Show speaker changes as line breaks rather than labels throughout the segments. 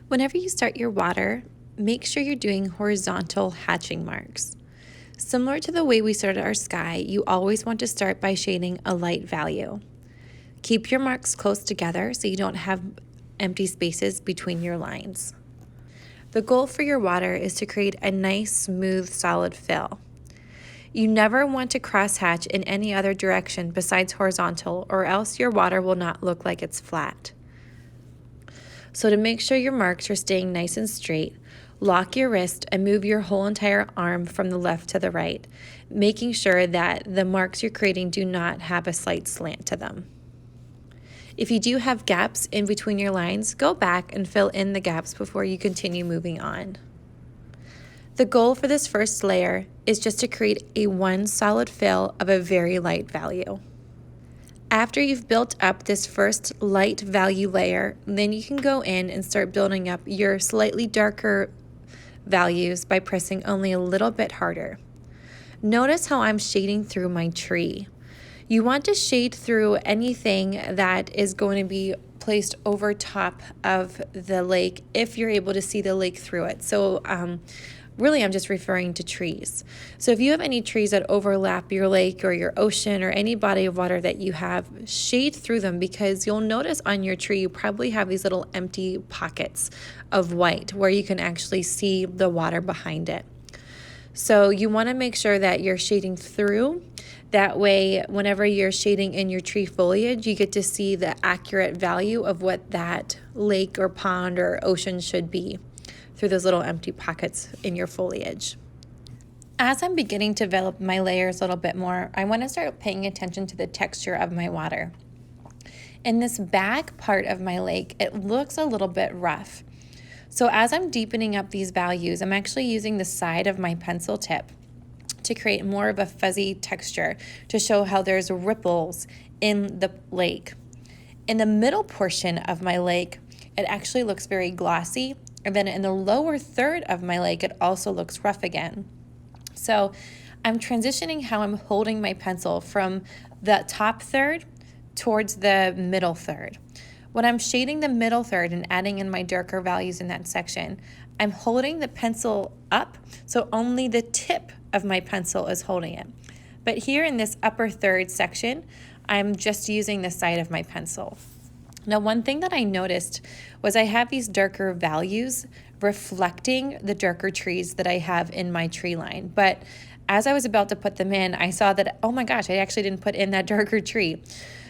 Whenever you start your water, make sure you're doing horizontal hatching marks. Similar to the way we started our sky, you always want to start by shading a light value. Keep your marks close together so you don't have empty spaces between your lines. The goal for your water is to create a nice, smooth, solid fill. You never want to cross hatch in any other direction besides horizontal, or else your water will not look like it's flat. So to make sure your marks are staying nice and straight, lock your wrist and move your whole entire arm from the left to the right, making sure that the marks you're creating do not have a slight slant to them. If you do have gaps in between your lines, go back and fill in the gaps before you continue moving on. The goal for this first layer is just to create a one solid fill of a very light value. After you've built up this first light value layer, then you can go in and start building up your slightly darker values by pressing only a little bit harder. Notice how I'm shading through my tree. You want to shade through anything that is going to be placed over top of the lake if you're able to see the lake through it. So really, I'm just referring to trees. So if you have any trees that overlap your lake or your ocean or any body of water that you have, shade through them, because you'll notice on your tree you probably have these little empty pockets of white where you can actually see the water behind it. So you want to make sure that you're shading through. That way, whenever you're shading in your tree foliage, you get to see the accurate value of what that lake or pond or ocean should be through those little empty pockets in your foliage. As I'm beginning to develop my layers a little bit more, I want to start paying attention to the texture of my water. In this back part of my lake, it looks a little bit rough. So as I'm deepening up these values, I'm actually using the side of my pencil tip to create more of a fuzzy texture to show how there's ripples in the lake. In the middle portion of my lake, it actually looks very glossy. And then in the lower third of my lake, it also looks rough again. So I'm transitioning how I'm holding my pencil from the top third towards the middle third. When I'm shading the middle third and adding in my darker values in that section, I'm holding the pencil up, so only the tip of my pencil is holding it. But here in this upper third section, I'm just using the side of my pencil. Now, one thing that I noticed was I have these darker values reflecting the darker trees that I have in my tree line. But as I was about to put them in, I saw that, oh my gosh, I actually didn't put in that darker tree.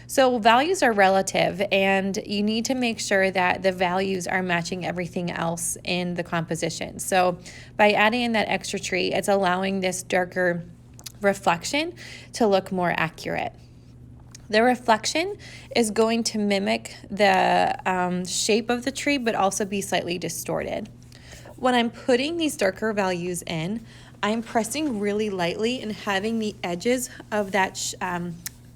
So values are relative, and you need to make sure that the values are matching everything else in the composition. So by adding in that extra tree, it's allowing this darker reflection to look more accurate. The reflection is going to mimic the shape of the tree, but also be slightly distorted. When I'm putting these darker values in, I'm pressing really lightly and having the edges of that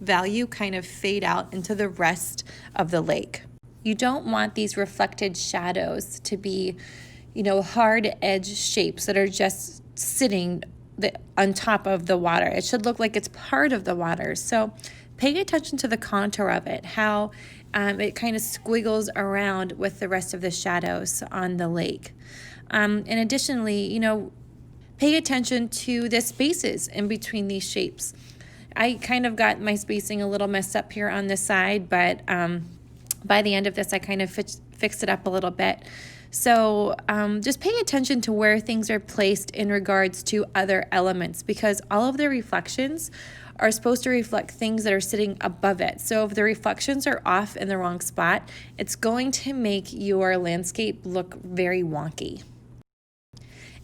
value kind of fade out into the rest of the lake. You don't want these reflected shadows to be, hard edge shapes that are just sitting on top of the water. It should look like it's part of the water. So pay attention to the contour of it, how it kind of squiggles around with the rest of the shadows on the lake. And additionally, pay attention to the spaces in between these shapes. I kind of got my spacing a little messed up here on this side, but by the end of this, I kind of fixed it up a little bit. So just pay attention to where things are placed in regards to other elements, because all of the reflections are supposed to reflect things that are sitting above it. So if the reflections are off in the wrong spot, it's going to make your landscape look very wonky.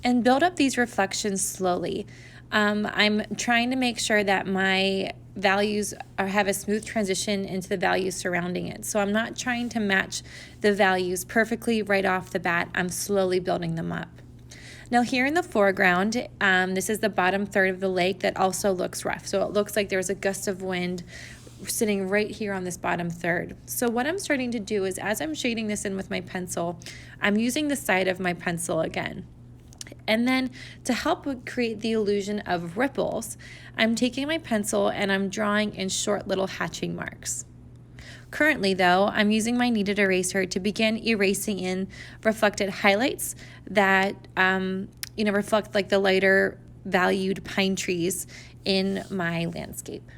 And build up these reflections slowly. I'm trying to make sure that my values have a smooth transition into the values surrounding it. So I'm not trying to match the values perfectly right off the bat. I'm slowly building them up. Now here in the foreground, this is the bottom third of the lake that also looks rough. So it looks like there's a gust of wind sitting right here on this bottom third. So what I'm starting to do is, as I'm shading this in with my pencil, I'm using the side of my pencil again. And then to help create the illusion of ripples, I'm taking my pencil and I'm drawing in short little hatching marks. Currently, though, I'm using my kneaded eraser to begin erasing in reflected highlights that, reflect like the lighter valued pine trees in my landscape.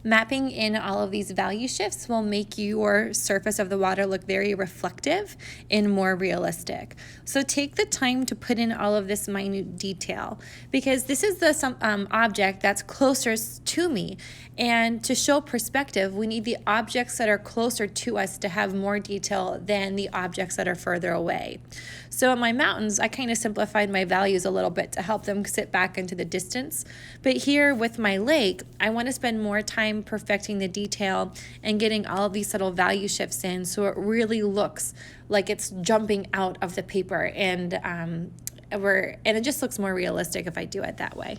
Mapping in all of these value shifts will make your surface of the water look very reflective and more realistic. So take the time to put in all of this minute detail, because this is the object that's closest to me. And to show perspective, we need the objects that are closer to us to have more detail than the objects that are further away. So in my mountains, I kind of simplified my values a little bit to help them sit back into the distance. But here with my lake, I want to spend more time perfecting the detail and getting all of these subtle value shifts in, so it really looks like it's jumping out of the paper, and it just looks more realistic if I do it that way.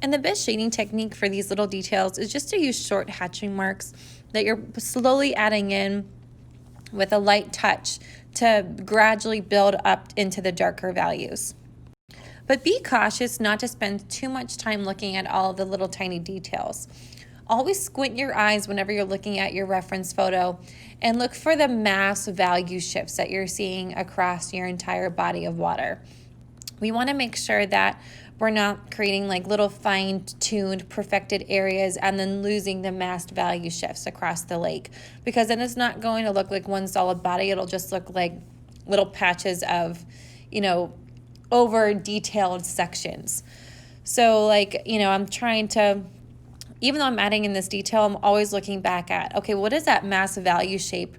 And the best shading technique for these little details is just to use short hatching marks that you're slowly adding in with a light touch to gradually build up into the darker values. But be cautious not to spend too much time looking at all of the little tiny details. Always squint your eyes whenever you're looking at your reference photo and look for the mass value shifts that you're seeing across your entire body of water. We want to make sure that we're not creating like little fine-tuned, perfected areas and then losing the massed value shifts across the lake, because then it's not going to look like one solid body. It'll just look like little patches of, over detailed sections. So I'm trying to, even though I'm adding in this detail, I'm always looking back at, okay, what does that mass value shape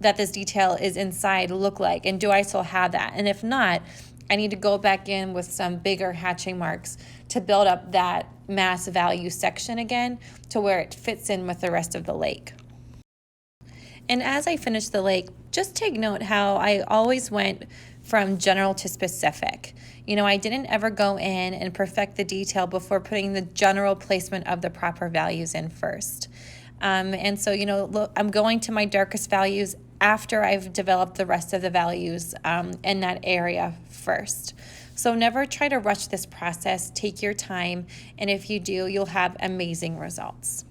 that this detail is inside look like? And do I still have that? And if not, I need to go back in with some bigger hatching marks to build up that mass value section again to where it fits in with the rest of the lake. And as I finish the lake, just take note how I always went from general to specific. I didn't ever go in and perfect the detail before putting the general placement of the proper values in first. And so, look, I'm going to my darkest values after I've developed the rest of the values in that area first. So never try to rush this process. Take your time, and if you do, you'll have amazing results.